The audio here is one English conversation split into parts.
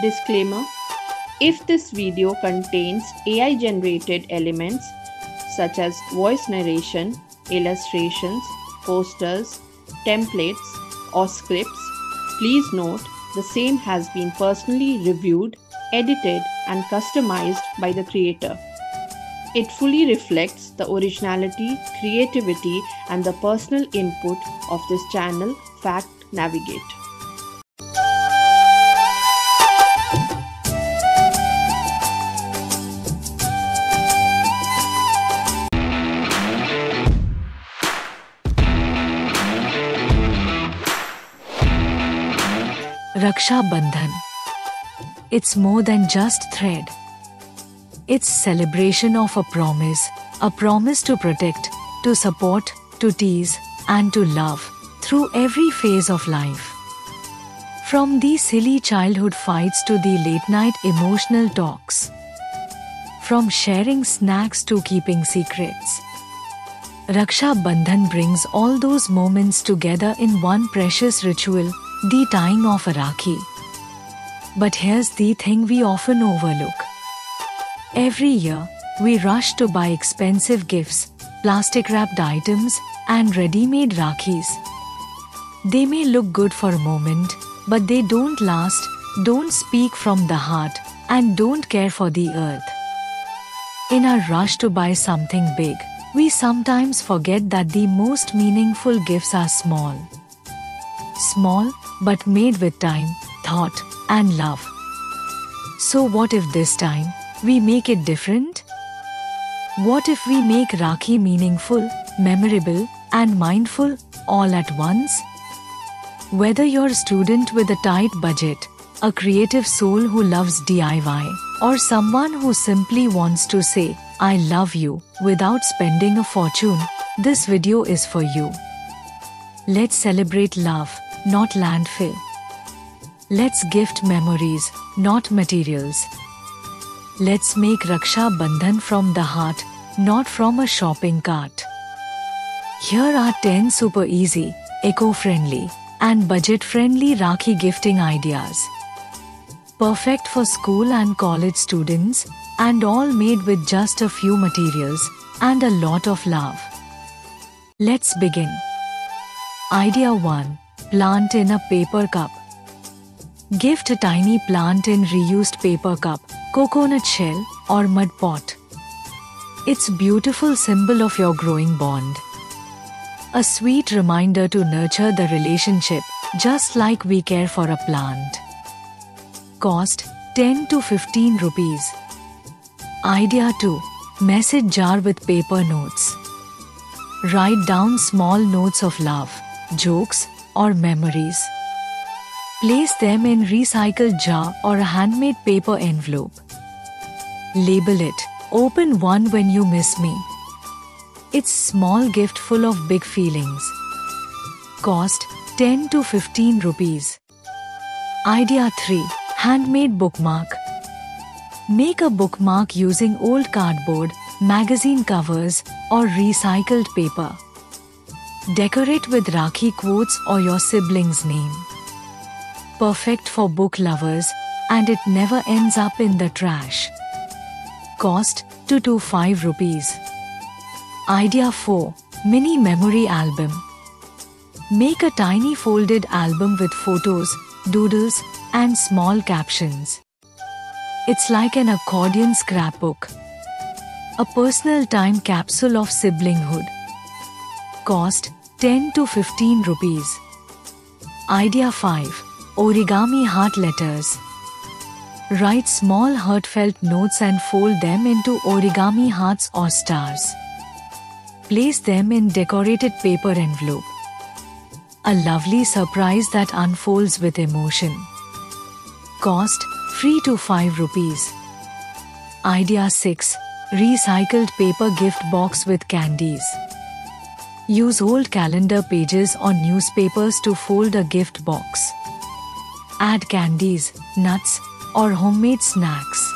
Disclaimer: if this video contains AI generated elements such as voice narration, illustrations, posters, templates, or scripts, please note the same has been personally reviewed, edited, and customized by the creator. It fully reflects the originality, creativity, and the personal input of this channel, Fact Navigate. Raksha Bandhan. It's more than just thread. It's celebration of a promise to protect, to support, to tease, and to love through every phase of life. From the silly childhood fights to the late-night emotional talks. From sharing snacks to keeping secrets. Raksha Bandhan brings all those moments together in one precious ritual, the tying of a Rakhi. But here's the thing we often overlook. Every year, we rush to buy expensive gifts, plastic-wrapped items, and ready-made Rakhis. They may look good for a moment, but they don't last, don't speak from the heart, and don't care for the earth. In our rush to buy something big, we sometimes forget that the most meaningful gifts are small. Small, but made with time, thought, and love. So what if this time, we make it different? What if we make Rakhi meaningful, memorable, and mindful all at once? Whether you're a student with a tight budget, a creative soul who loves DIY, or someone who simply wants to say, I love you, without spending a fortune, this video is for you. Let's celebrate love, not landfill. Let's gift memories, not materials. Let's make Raksha Bandhan from the heart, not from a shopping cart. Here are 10 super easy, eco-friendly, and budget-friendly Rakhi gifting ideas. Perfect for school and college students, and all made with just a few materials and a lot of love. Let's begin. Idea 1. Plant in a paper cup. Gift a tiny plant in reused paper cup, coconut shell, or mud pot. It's a beautiful symbol of your growing bond. A sweet reminder to nurture the relationship, just like we care for a plant. Cost 10 to 15 rupees. Idea 2. Message jar with paper notes. Write down small notes of love, jokes, or memories. Place them in recycled jar or a handmade paper envelope. Label it, open one when you miss me. It's small gift full of big feelings. Cost 10 to 15 rupees. Idea 3. Handmade bookmark. Make a bookmark using old cardboard, magazine covers, or recycled paper. Decorate with Rakhi quotes or your sibling's name. Perfect for book lovers, and it never ends up in the trash. Cost 2 to 5 rupees. Idea 4. Mini memory album. Make a tiny folded album with photos, doodles, and small captions. It's like an accordion scrapbook. A personal time capsule of siblinghood. Cost 10 to 15 rupees. Idea 5. Origami heart letters. Write small heartfelt notes and fold them into origami hearts or stars. Place them in decorated paper envelope. A lovely surprise that unfolds with emotion. Cost 3 to 5 rupees. Idea 6. Recycled paper gift box with candies. Use old calendar pages or newspapers to fold a gift box. Add candies, nuts, or homemade snacks.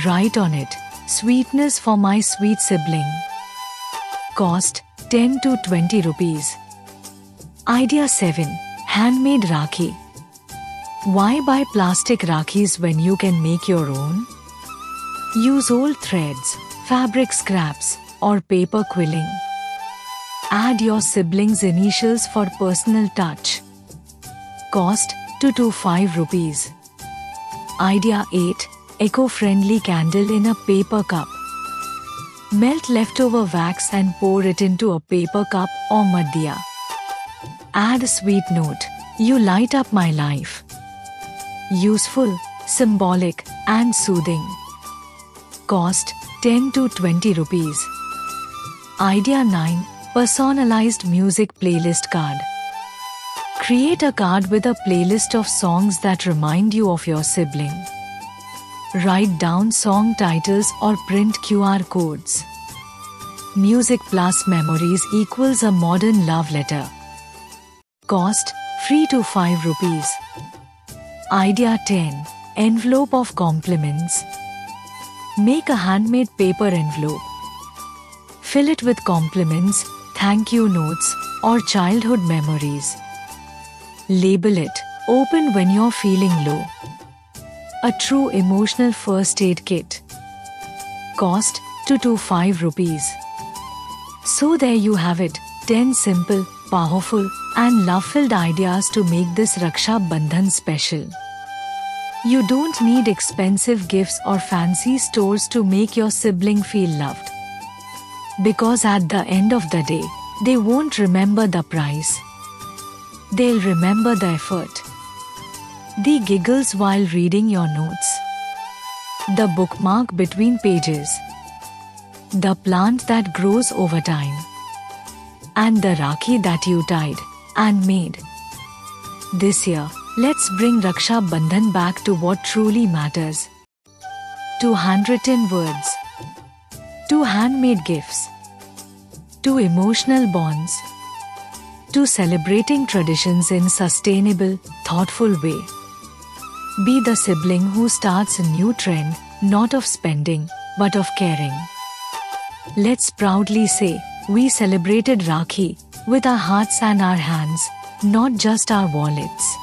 Write on it, sweetness for my sweet sibling. Cost 10 to 20 rupees. Idea 7. Handmade Rakhi. Why buy plastic Rakhis when you can make your own? Use old threads, fabric scraps, or paper quilling. Add your siblings' initials for personal touch. Cost 2 to 5 rupees. Idea 8. Eco-friendly candle in a paper cup. Melt leftover wax and pour it into a paper cup or madhya. Add a sweet note. You light up my life. Useful, symbolic, and soothing. Cost 10 to 20 rupees. Idea 9. Personalized music playlist card. Create a card with a playlist of songs that remind you of your sibling. Write down song titles or print QR codes. Music plus memories equals a modern love letter. Cost 3 to 5 rupees. Idea 10. Envelope of compliments. Make a handmade paper envelope. Fill it with compliments, thank you notes, or childhood memories. Label it, open when you're feeling low. A true emotional first aid kit. Cost 2 to 5 rupees. So there you have it, 10 simple, powerful, and love-filled ideas to make this Raksha Bandhan special. You don't need expensive gifts or fancy stores to make your sibling feel loved. Because at the end of the day, they won't remember the price. They'll remember the effort. The giggles while reading your notes. The bookmark between pages. The plant that grows over time. And the Rakhi that you tied and made. This year, let's bring Raksha Bandhan back to what truly matters. To handwritten words. To handmade gifts. To emotional bonds. To celebrating traditions in sustainable, thoughtful way. Be the sibling who starts a new trend, not of spending, but of caring. Let's proudly say, we celebrated Rakhi with our hearts and our hands, not just our wallets.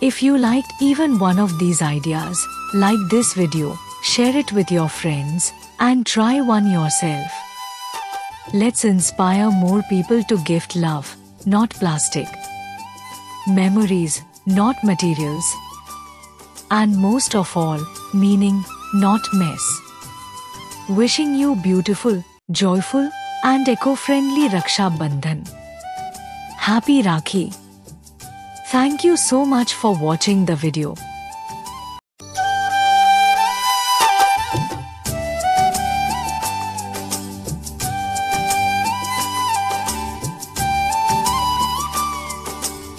If you liked even one of these ideas, like this video, share it with your friends, and try one yourself. Let's inspire more people to gift love, not plastic. Memories, not materials. And most of all, meaning, not mess. Wishing you beautiful, joyful, and eco-friendly Raksha Bandhan. Happy Rakhi! Thank you so much for watching the video.